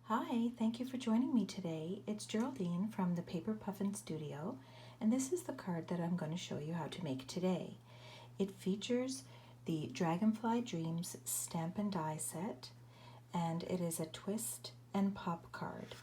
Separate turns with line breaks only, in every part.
Hi, thank you for joining me today. It's Geraldine from the Paper Puffin Studio, and this is the card that I'm going to show you how to make today. It features the Dragonfly Dreams Stamp and Die set, and it is a twist and pop card.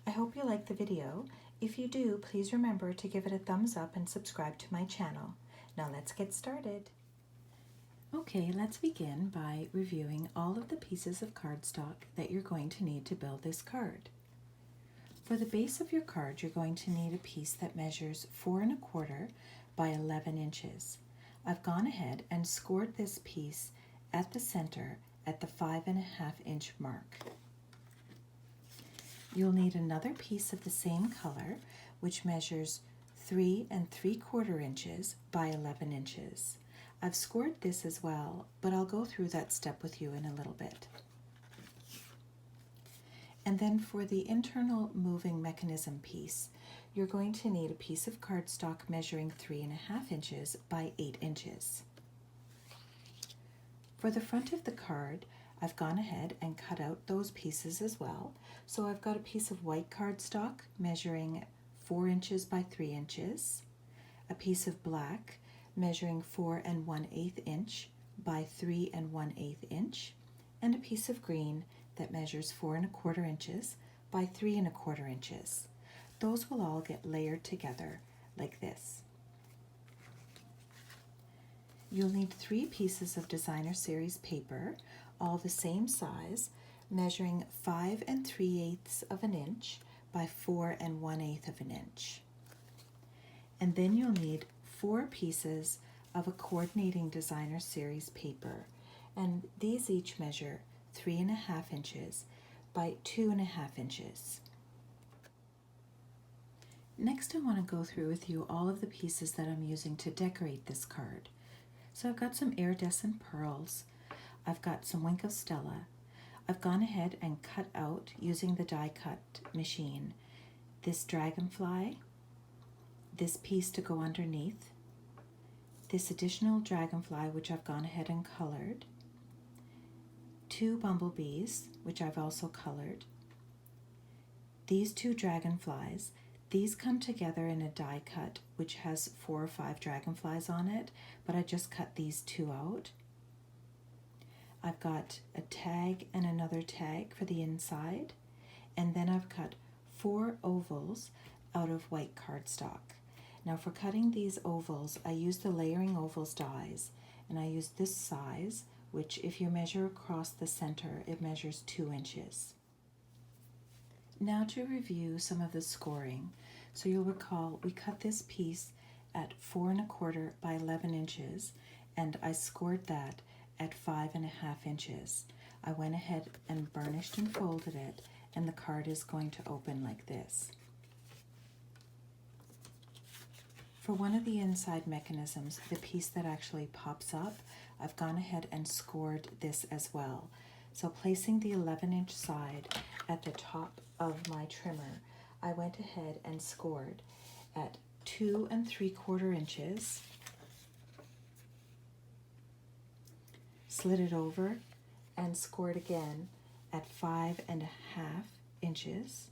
I hope you like the video. If you do, please remember to give it a thumbs up and subscribe to my channel. Now let's get started. Okay, let's begin by reviewing all of the pieces of cardstock that you're going to need to build this card. For the base of your card, you're going to need a piece that measures 4 1/4 by 11 inches. I've gone ahead and scored this piece at the center at the 5 1/2 inch mark. You'll need another piece of the same color, which measures 3 3/4 inches by 11 inches. I've scored this as well, but I'll go through that step with you in a little bit. And then for the internal moving mechanism piece, you're going to need a piece of cardstock measuring 3 1/2 inches by 8 inches. For the front of the card, I've gone ahead and cut out those pieces as well. So I've got a piece of white cardstock measuring 4 inches by 3 inches, a piece of black measuring 4 1/8 inch by 3 1/8 inch, and a piece of green that measures 4 1/4 inches by 3 1/4 inches. Those will all get layered together like this. You'll need 3 pieces of designer series paper, all the same size, measuring 5 3/8 of an inch by 4 1/8 of an inch. And then you'll need 4 pieces of a coordinating designer series paper, and these each measure 3 1/2 inches by 2 1/2 inches. Next, I want to go through with you all of the pieces that I'm using to decorate this card. So I've got some iridescent pearls, I've got some Wink of Stella, I've gone ahead and cut out, using the die cut machine, this dragonfly, this piece to go underneath, this additional dragonfly which I've gone ahead and colored, 2 bumblebees which I've also colored, these 2 dragonflies. These come together in a die cut which has 4 or 5 dragonflies on it, but I just cut these 2 out. I've got a tag and another tag for the inside, and then I've cut 4 ovals out of white cardstock. Now for cutting these ovals, I use the layering ovals dies, and I use this size, which if you measure across the center, it measures 2 inches. Now to review some of the scoring. So you'll recall we cut this piece at 4 1/4 by 11 inches, and I scored that at 5 1/2 inches. I went ahead and burnished and folded it, and the card is going to open like this. For one of the inside mechanisms, the piece that actually pops up, I've gone ahead and scored this as well. So placing the 11-inch side at the top of my trimmer, I went ahead and scored at 2 3/4 inches, slid it over and scored again at 5 1/2 inches,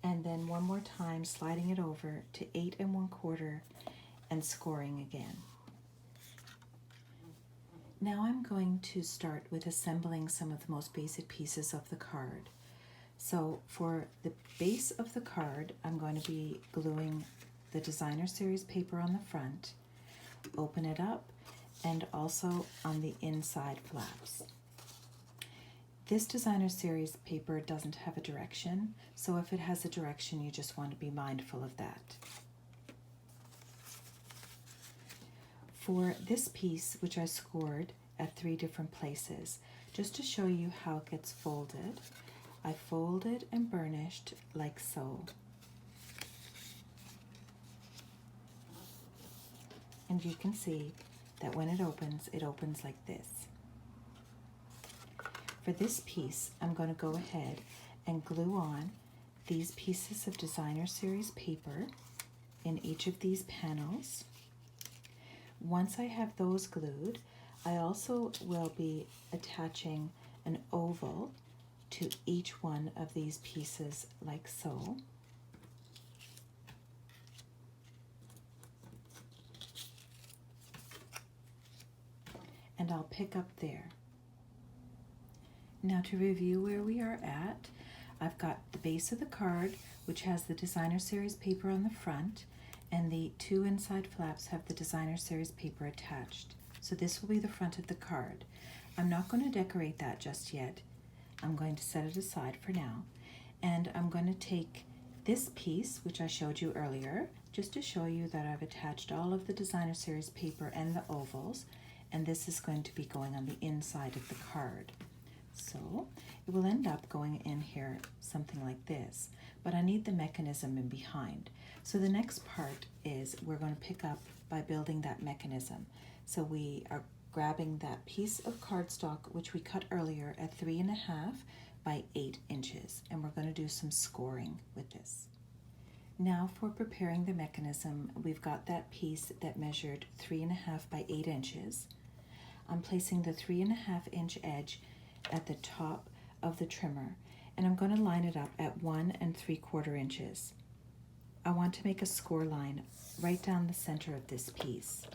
and then one more time sliding it over to 8 1/4 and scoring again. Now I'm going to start with assembling some of the most basic pieces of the card. So for the base of the card, I'm going to be gluing the designer series paper on the front, open it up, and also on the inside flaps. This designer series paper doesn't have a direction, so if it has a direction, you just want to be mindful of that. For this piece, which I scored at 3 different places, just to show you how it gets folded, I folded and burnished like so. And you can see that when it opens like this. For this piece, I'm going to go ahead and glue on these pieces of designer series paper in each of these panels. Once I have those glued, I also will be attaching an oval to each one of these pieces like so. And I'll pick up there. Now to review where we are at, I've got the base of the card, which has the designer series paper on the front, and the two inside flaps have the designer series paper attached. So this will be the front of the card. I'm not going to decorate that just yet. I'm going to set it aside for now. And I'm going to take this piece, which I showed you earlier, just to show you that I've attached all of the designer series paper and the ovals, and this is going to be going on the inside of the card. So it will end up going in here something like this, but I need the mechanism in behind. So the next part is we're going to pick up by building that mechanism. So we are grabbing that piece of cardstock which we cut earlier at 3.5 by 8 inches, and we're going to do some scoring with this. Now for preparing the mechanism, we've got that piece that measured 3.5 by 8 inches. I'm placing the 3.5 inch edge at the top of the trimmer, and I'm going to line it up at 1 3/4 inches. I want to make a score line right down the center of this piece.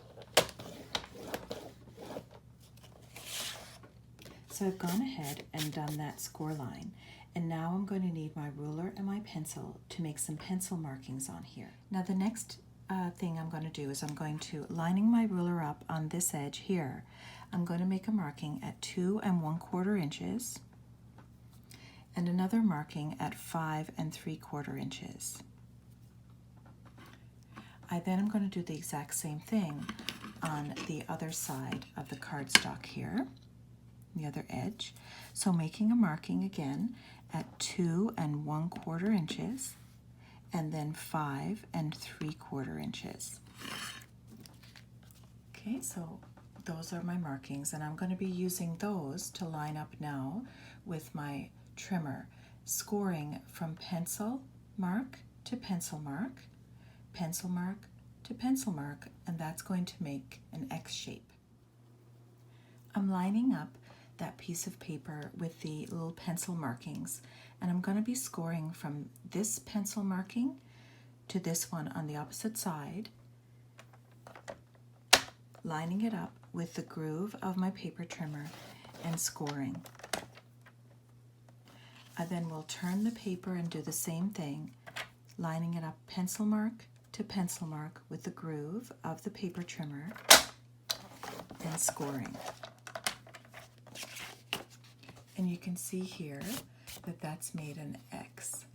So I've gone ahead and done that score line, and now I'm going to need my ruler and my pencil to make some pencil markings on here. Now the next thing I'm going to do is I'm going to, lining my ruler up on this edge here, I'm going to make a marking at 2 1/4 inches and another marking at 5 3/4 inches. I then am going to do the exact same thing on the other side of the cardstock here, the other edge. So making a marking again at 2 1/4 inches and then 5 3/4 inches. Okay, so those are my markings, and I'm going to be using those to line up now with my trimmer, scoring from pencil mark to pencil mark, pencil mark to pencil mark, and that's going to make an X shape. I'm lining up that piece of paper with the little pencil markings, and I'm going to be scoring from this pencil marking to this one on the opposite side, lining it up with the groove of my paper trimmer and scoring. I then will turn the paper and do the same thing, lining it up pencil mark to pencil mark with the groove of the paper trimmer and scoring. And you can see here that that's made an X.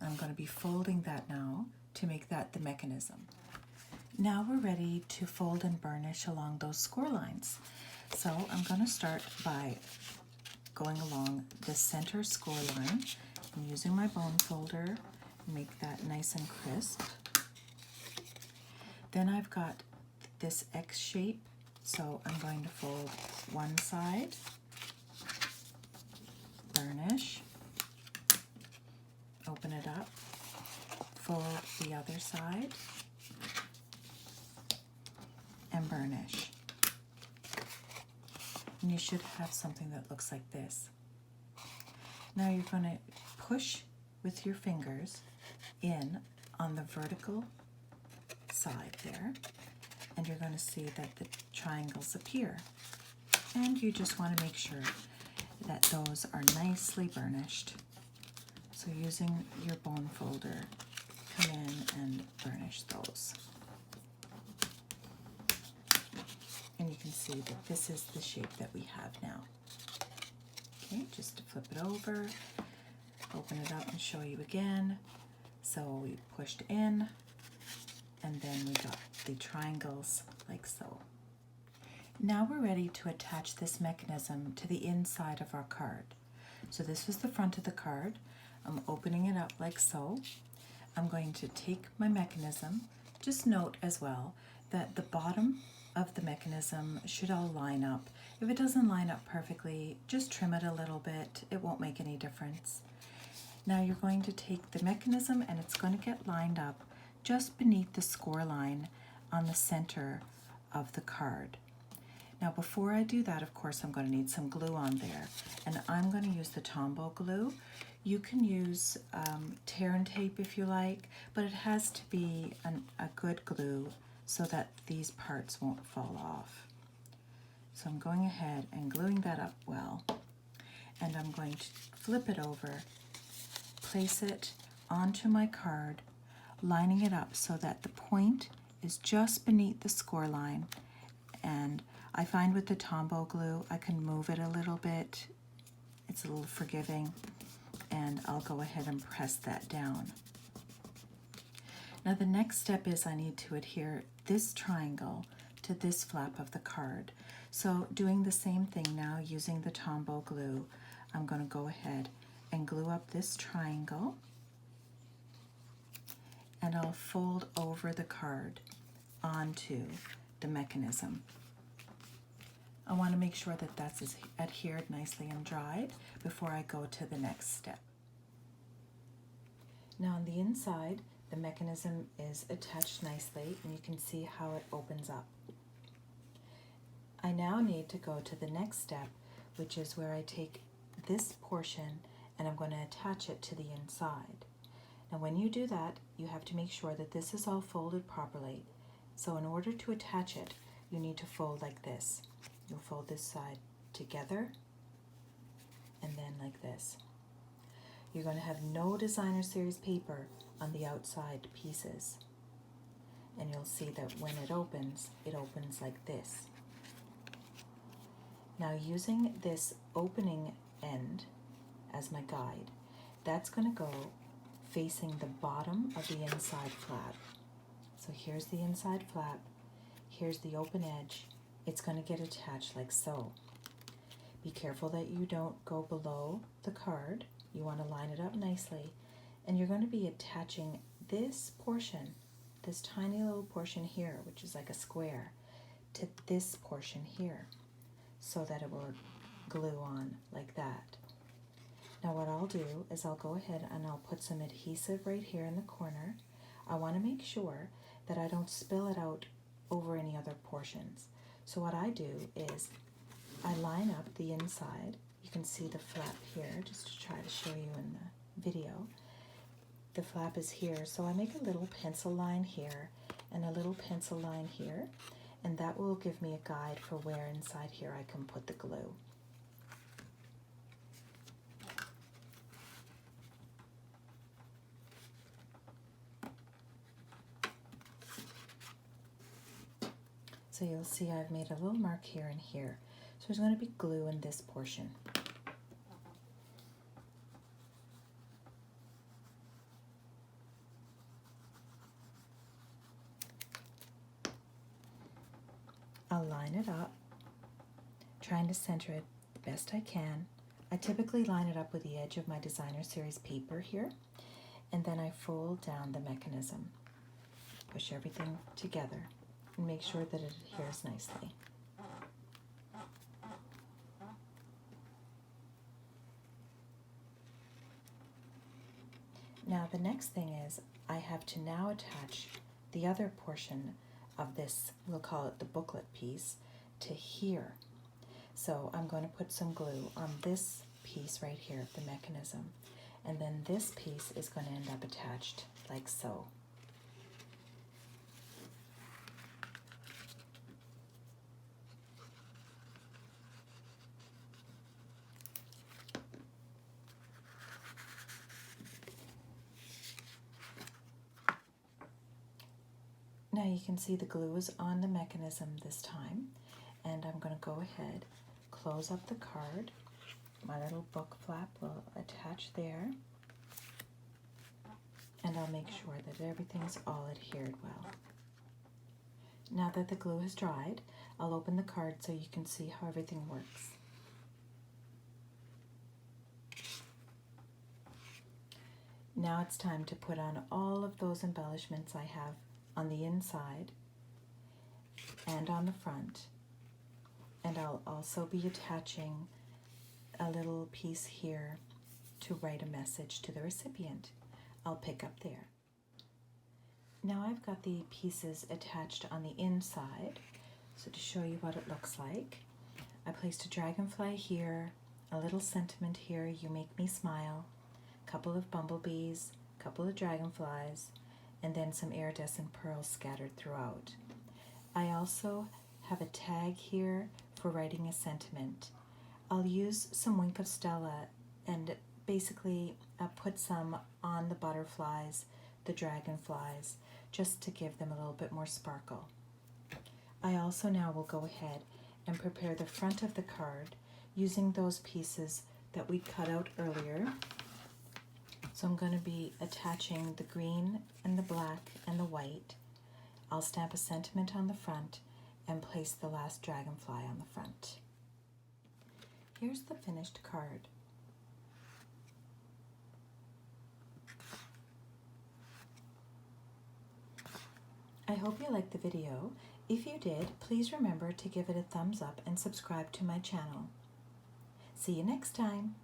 I'm going to be folding that now to make that the mechanism. Now we're ready to fold and burnish along those score lines. So I'm going to start by going along the center score line and using my bone folder, make that nice and crisp. Then I've got this X shape, so I'm going to fold one side, burnish, open it up, fold the other side, and burnish. And you should have something that looks like this. Now you're going to push with your fingers in on the vertical side there, and you're going to see that the triangles appear. And you just want to make sure that those are nicely burnished. So using your bone folder, come in and burnish those. And you can see that this is the shape that we have now. Okay, just to flip it over, open it up and show you again. So we pushed in, and then we got the triangles like so. Now we're ready to attach this mechanism to the inside of our card. So this was the front of the card. I'm opening it up like so. I'm going to take my mechanism. Just note as well that the bottom of the mechanism should all line up. If it doesn't line up perfectly, just trim it a little bit. It won't make any difference. Now you're going to take the mechanism and it's going to get lined up just beneath the score line on the center of the card. Now before I do that, of course, I'm going to need some glue on there. And I'm going to use the Tombow glue. You can use tear and tape if you like, but it has to be a good glue so that these parts won't fall off. So I'm going ahead and gluing that up well. And I'm going to flip it over, place it onto my card, lining it up so that the point is just beneath the score line. And I find with the Tombow glue, I can move it a little bit. It's a little forgiving, and I'll go ahead and press that down. Now the next step is I need to adhere this triangle to this flap of the card. So doing the same thing now using the Tombow glue, I'm going to go ahead and glue up this triangle, and I'll fold over the card onto the mechanism. I want to make sure that that's adhered nicely and dried before I go to the next step. Now on the inside, the mechanism is attached nicely, and you can see how it opens up. I now need to go to the next step, which is where I take this portion and I'm going to attach it to the inside. Now when you do that, you have to make sure that this is all folded properly. So in order to attach it, you need to fold like this. You'll fold this side together and then like this. You're going to have no designer series paper on the outside pieces. And you'll see that when it opens like this. Now using this opening end as my guide, that's going to go facing the bottom of the inside flap. So here's the inside flap, here's the open edge. It's going to get attached like so. Be careful that you don't go below the card. You want to line it up nicely, and you're going to be attaching this portion, this tiny little portion here, which is like a square, to this portion here, so that it will glue on like that. Now what I'll do is I'll go ahead and I'll put some adhesive right here in the corner. I want to make sure that I don't spill it out over any other portions. So what I do is I line up the inside. You can see the flap here, just to try to show you in the video. The flap is here, so I make a little pencil line here and a little pencil line here, and that will give me a guide for where inside here I can put the glue. So you'll see I've made a little mark here and here. So there's going to be glue in this portion. I'll line it up, trying to center it the best I can. I typically line it up with the edge of my designer series paper here, and then I fold down the mechanism. Push everything together and make sure that it adheres nicely. Now the next thing is I have to now attach the other portion of this, we'll call it the booklet piece, to here. So I'm going to put some glue on this piece right here of the mechanism, and then this piece is going to end up attached like so. Now you can see the glue is on the mechanism this time, and I'm going to go ahead, close up the card. My little book flap will attach there, and I'll make sure that everything's all adhered well. Now that the glue has dried, I'll open the card so you can see how everything works. Now it's time to put on all of those embellishments I have on the inside and on the front, and I'll also be attaching a little piece here to write a message to the recipient. I'll pick up there. Now I've got the pieces attached on the inside, So to show you what it looks like, I placed a dragonfly here, a little sentiment here, you make me smile, a couple of bumblebees, a couple of dragonflies, and then some iridescent pearls scattered throughout. I also have a tag here for writing a sentiment. I'll use some Wink of Stella and basically put some on the butterflies, the dragonflies, just to give them a little bit more sparkle. I also now will go ahead and prepare the front of the card using those pieces that we cut out earlier. So I'm going to be attaching the green and the black and the white. I'll stamp a sentiment on the front and place the last dragonfly on the front. Here's the finished card. I hope you liked the video. If you did, please remember to give it a thumbs up and subscribe to my channel. See you next time.